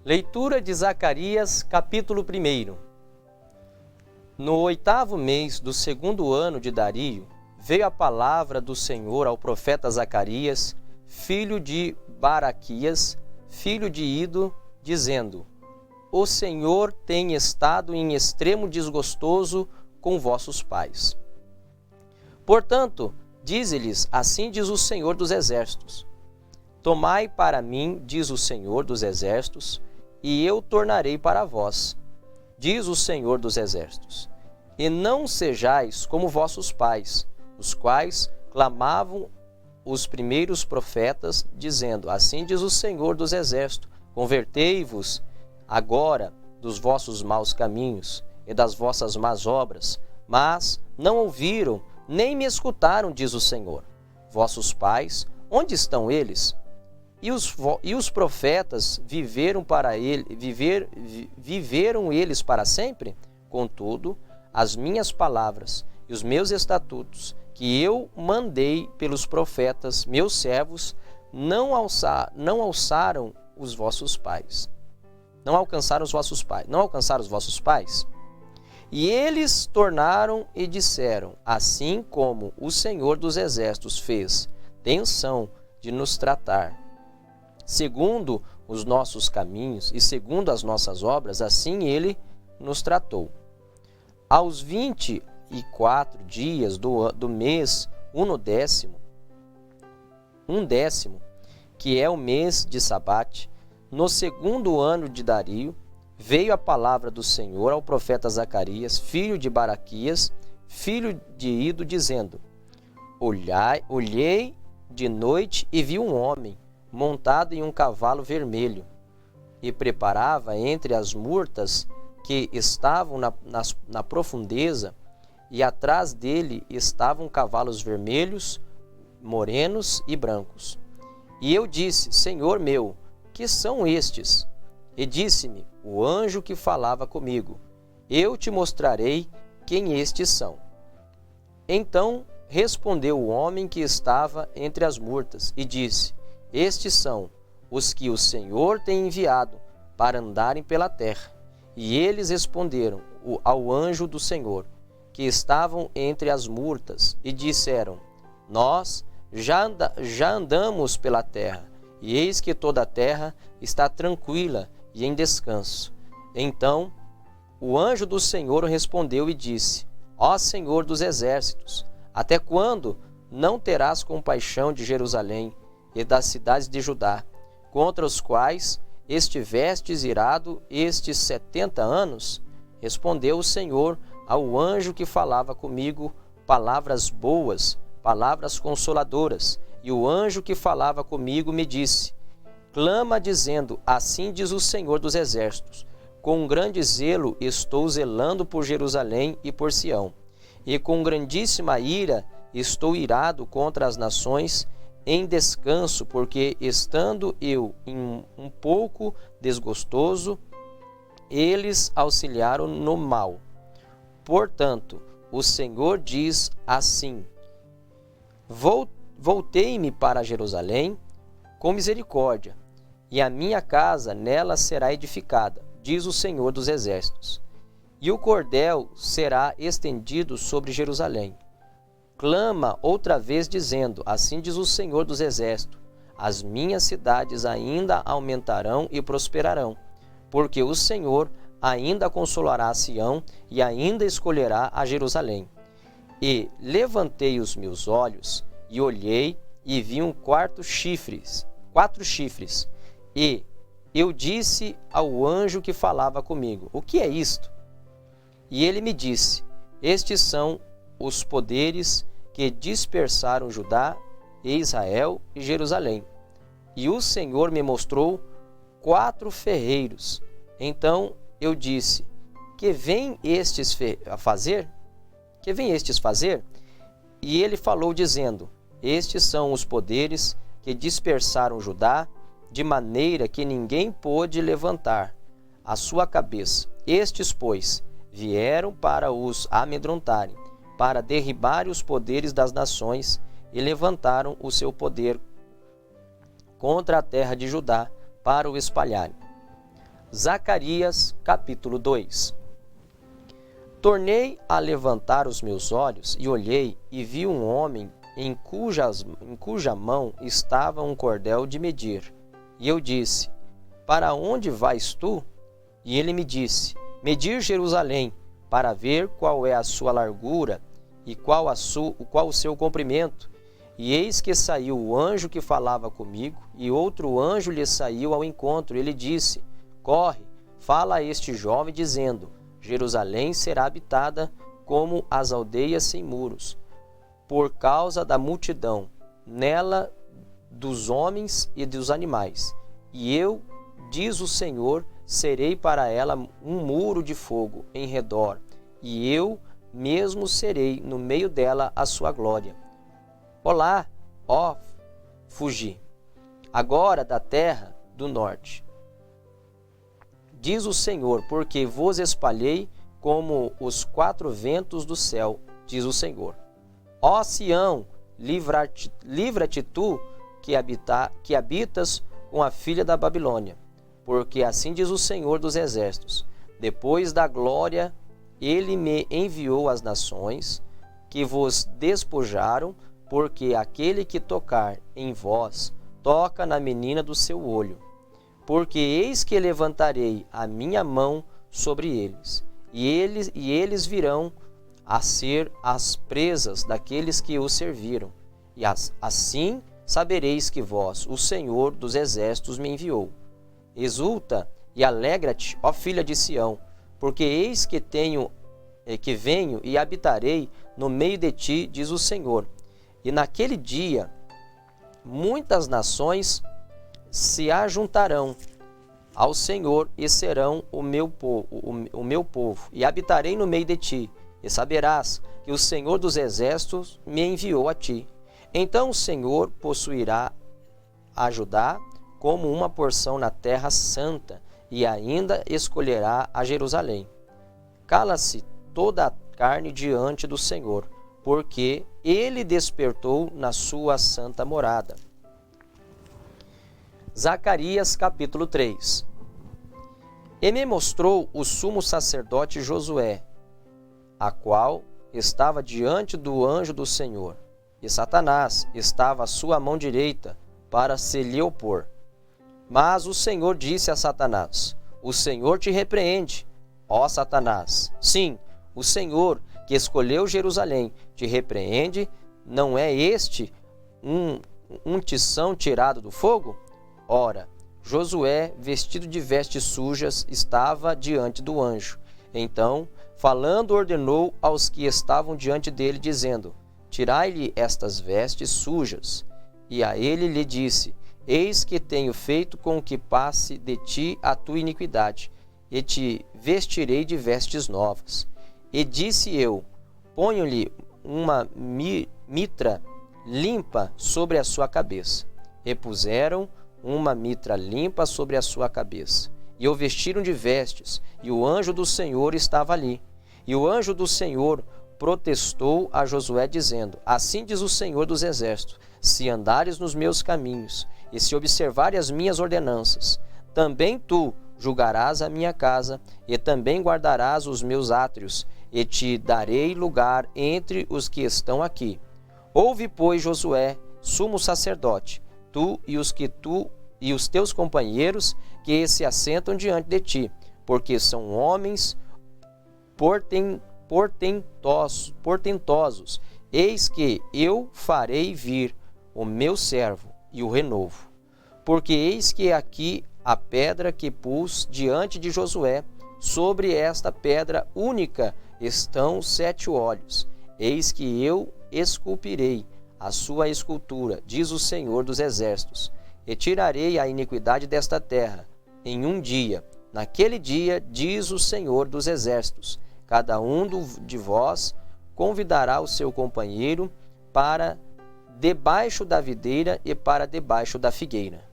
Leitura de Zacarias, capítulo 1. No 8º mês do 2º ano de Dario, veio a palavra do Senhor ao profeta Zacarias, filho de Baraquias, filho de Ido, dizendo: O Senhor tem estado em extremo desgostoso com vossos pais. Portanto, dize-lhes, assim diz o Senhor dos Exércitos: Tomai para mim, diz o Senhor dos Exércitos, e eu tornarei para vós, diz o Senhor dos Exércitos. E não sejais como vossos pais, os quais clamavam os primeiros profetas, dizendo: Assim diz o Senhor dos Exércitos, convertei-vos agora dos vossos maus caminhos e das vossas más obras. Mas não ouviram, nem me escutaram, diz o Senhor. Vossos pais, onde estão eles? E os profetas viveram eles para sempre? Contudo, as minhas palavras e os meus estatutos, que eu mandei pelos profetas, meus servos, não alçaram os vossos pais. Não alcançaram os vossos pais. Não alcançaram os vossos pais? E eles tornaram e disseram: Assim como o Senhor dos Exércitos fez tensão de nos tratar segundo os nossos caminhos e segundo as nossas obras, assim ele nos tratou. Aos 24 dias do mês, décimo, que é o mês de Sabate, no 2º ano de Dario, veio a palavra do Senhor ao profeta Zacarias, filho de Baraquias, filho de Ido, dizendo: Olhei de noite e vi um homem montado em um cavalo vermelho, e preparava entre as murtas que estavam na profundeza, e atrás dele estavam cavalos vermelhos, morenos e brancos. E eu disse: Senhor meu, que são estes? E disse-me o anjo que falava comigo: Eu te mostrarei quem estes são. Então respondeu o homem que estava entre as murtas e disse: Estes são os que o Senhor tem enviado para andarem pela terra. E eles responderam ao anjo do Senhor, que estavam entre as murtas, e disseram: Nós já andamos pela terra, e eis que toda a terra está tranquila e em descanso. Então o anjo do Senhor respondeu e disse: Ó Senhor dos Exércitos, até quando não terás compaixão de Jerusalém e das cidades de Judá, contra os quais estivestes irado estes 70 anos? Respondeu o Senhor ao anjo que falava comigo palavras boas, palavras consoladoras. E o anjo que falava comigo me disse: Clama dizendo: Assim diz o Senhor dos Exércitos, com grande zelo estou zelando por Jerusalém e por Sião, e com grandíssima ira estou irado contra as nações em descanso, porque estando eu um pouco desgostoso, eles auxiliaram no mal. Portanto, o Senhor diz assim: Voltei-me para Jerusalém com misericórdia, e a minha casa nela será edificada, diz o Senhor dos Exércitos. E o cordel será estendido sobre Jerusalém. Clama outra vez dizendo: Assim diz o Senhor dos Exércitos, as minhas cidades ainda aumentarão e prosperarão, porque o Senhor ainda consolará a Sião e ainda escolherá a Jerusalém. E levantei os meus olhos e olhei e vi quatro chifres, e eu disse ao anjo que falava comigo: O que é isto? E ele me disse: Estes são os poderes que dispersaram Judá e Israel e Jerusalém. E o Senhor me mostrou 4 ferreiros. Então eu disse: Que vêm estes fazer? Que vêm estes fazer? E ele falou dizendo: Estes são os poderes que dispersaram Judá, de maneira que ninguém pôde levantar a sua cabeça. Estes, pois, vieram para os amedrontarem, para derribar os poderes das nações, e levantaram o seu poder contra a terra de Judá, para o espalharem. Zacarias, capítulo 2. Tornei a levantar os meus olhos e olhei, e vi um homem em cuja mão estava um cordel de medir. E eu disse: Para onde vais tu? E ele me disse: Medir Jerusalém, para ver qual é a sua largura e qual o seu comprimento. E eis que saiu o anjo que falava comigo, e outro anjo lhe saiu ao encontro. Ele disse: Corre, fala a este jovem, dizendo: Jerusalém será habitada como as aldeias sem muros, por causa da multidão, nela dos homens e dos animais. E eu, diz o Senhor, serei para ela um muro de fogo em redor, e eu mesmo serei no meio dela a sua glória. Olá, ó fugi, agora da terra do norte, diz o Senhor, porque vos espalhei como os quatro ventos do céu, diz o Senhor. Ó Sião, livra-te tu que habitas com a filha da Babilônia, porque assim diz o Senhor dos exércitos: depois da glória ele me enviou às nações que vos despojaram, porque aquele que tocar em vós toca na menina do seu olho. Porque eis que levantarei a minha mão sobre eles, e eles virão a ser as presas daqueles que os serviram. E assim sabereis que vós, o Senhor dos exércitos, me enviou. Exulta e alegra-te, ó filha de Sião, porque eis que venho e habitarei no meio de ti, diz o Senhor. E naquele dia muitas nações se ajuntarão ao Senhor e serão o meu povo, e habitarei no meio de ti, e saberás que o Senhor dos exércitos me enviou a ti. Então o Senhor possuirá a Judá como uma porção na terra santa, e ainda escolherá a Jerusalém. Cala-se toda a carne diante do Senhor, porque ele despertou na sua santa morada. Zacarias capítulo 3. E me mostrou o sumo sacerdote Josué, a qual estava diante do anjo do Senhor, e Satanás estava à sua mão direita para se lhe opor. Mas o Senhor disse a Satanás: O Senhor te repreende, ó Satanás. Sim, o Senhor, que escolheu Jerusalém, te repreende. Não é este um tição tirado do fogo? Ora, Josué, vestido de vestes sujas, estava diante do anjo. Então, falando, ordenou aos que estavam diante dele, dizendo: Tirai-lhe estas vestes sujas. E a ele lhe disse: Eis que tenho feito com que passe de ti a tua iniquidade, e te vestirei de vestes novas. E disse eu: Ponho-lhe uma mitra limpa sobre a sua cabeça. E puseram uma mitra limpa sobre a sua cabeça, e o vestiram de vestes, e o anjo do Senhor estava ali. E o anjo do Senhor protestou a Josué, dizendo: Assim diz o Senhor dos exércitos: se andares nos meus caminhos, e se observares as minhas ordenanças, também tu julgarás a minha casa, e também guardarás os meus átrios, e te darei lugar entre os que estão aqui. Ouve, pois, Josué, sumo sacerdote, tu e os teus companheiros que se assentam diante de ti, porque são homens portentosos. Eis que eu farei vir o meu servo e o renovo. Porque eis que aqui a pedra que pus diante de Josué, sobre esta pedra única estão 7 olhos. Eis que eu esculpirei a sua escultura, diz o Senhor dos exércitos, e tirarei a iniquidade desta terra em um dia. Naquele dia, diz o Senhor dos exércitos, cada um de vós convidará o seu companheiro para debaixo da videira e para debaixo da figueira.